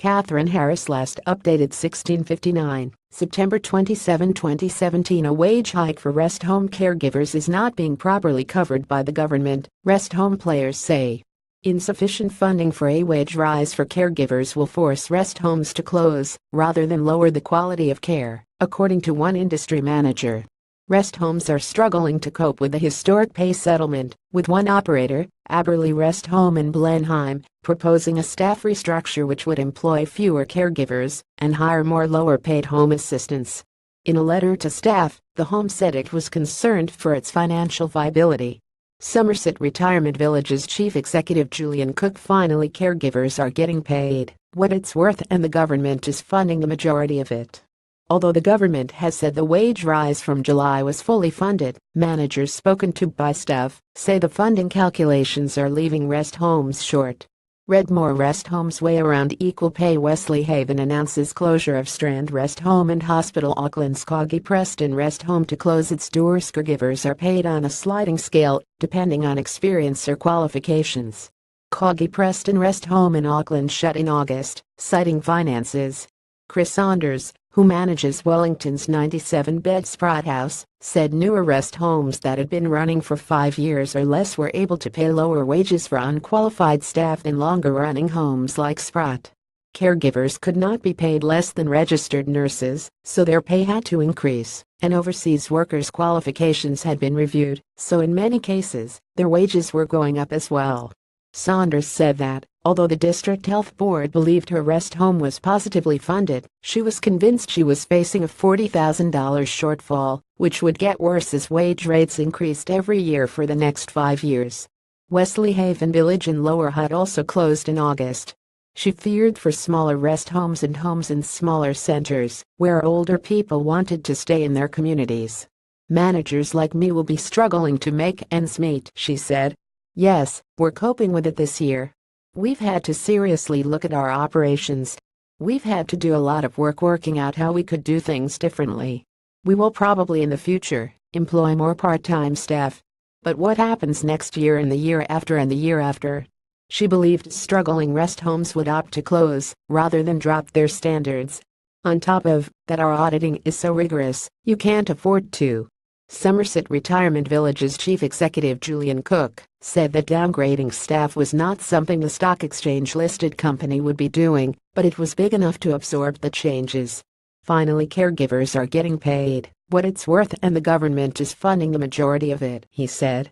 Catherine Harris last updated 1659, September 27, 2017. A wage hike for rest home caregivers is not being properly covered by the government, rest home players say. Insufficient funding for a wage rise for caregivers will force rest homes to close, rather than lower the quality of care, according to one industry manager. Rest homes are struggling to cope with the historic pay settlement, with one operator, Aberley Rest Home in Blenheim, proposing a staff restructure which would employ fewer caregivers and hire more lower-paid home assistants. In a letter to staff, the home said it was concerned for its financial viability. Somerset Retirement Village's chief executive Julian Cook: finally caregivers are getting paid what it's worth and the government is funding the majority of it. Although the government has said the wage rise from July was fully funded, managers spoken to by staff say the funding calculations are leaving rest homes short. Redmore Rest Homes weigh around equal pay. Wesley Haven announces closure of Strand Rest Home and Hospital. Auckland's Coggy Preston Rest Home to close its doors. Caregivers are paid on a sliding scale, depending on experience or qualifications. Coggy Preston Rest Home in Auckland shut in August, citing finances. Chris Saunders, who manages Wellington's 97-bed Sprott House, said newer rest homes that had been running for 5 years or less were able to pay lower wages for unqualified staff than longer-running homes like Sprott. Caregivers could not be paid less than registered nurses, so their pay had to increase, and overseas workers' qualifications had been reviewed, so in many cases, their wages were going up as well. Saunders said that, although the district health board believed her rest home was positively funded, she was convinced she was facing a $40,000 shortfall, which would get worse as wage rates increased every year for the next 5 years. Wesley Haven Village in Lower Hutt also closed in August. She feared for smaller rest homes and homes in smaller centers, where older people wanted to stay in their communities. Managers like me will be struggling to make ends meet, she said. Yes, we're coping with it this year. We've had to seriously look at our operations. We've had to do a lot of work working out how we could do things differently. We will probably in the future employ more part-time staff. But what happens next year and the year after and the year after? She believed struggling rest homes would opt to close rather than drop their standards. On top of that, our auditing is so rigorous, you can't afford to. Somerset Retirement Village's chief executive Julian Cook said that downgrading staff was not something the stock exchange-listed company would be doing, but it was big enough to absorb the changes. Finally, caregivers are getting paid what it's worth and the government is funding the majority of it, he said.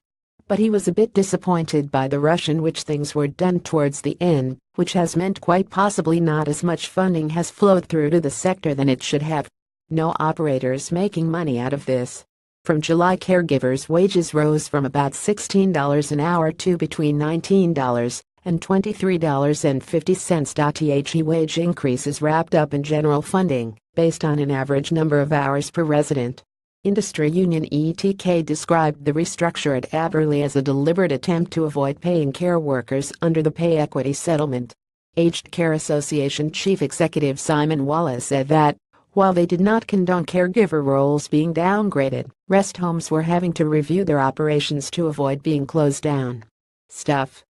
But he was a bit disappointed by the rush in which things were done towards the end, which has meant quite possibly not as much funding has flowed through to the sector than it should have. No operators making money out of this. From July, caregivers' wages rose from about $16 an hour to between $19 and $23.50. The wage increase is wrapped up in general funding, based on an average number of hours per resident. Industry union ETK described the restructure at Aberley as a deliberate attempt to avoid paying care workers under the pay equity settlement. Aged Care Association Chief Executive Simon Wallace said that, while they did not condone caregiver roles being downgraded, rest homes were having to review their operations to avoid being closed down. Staff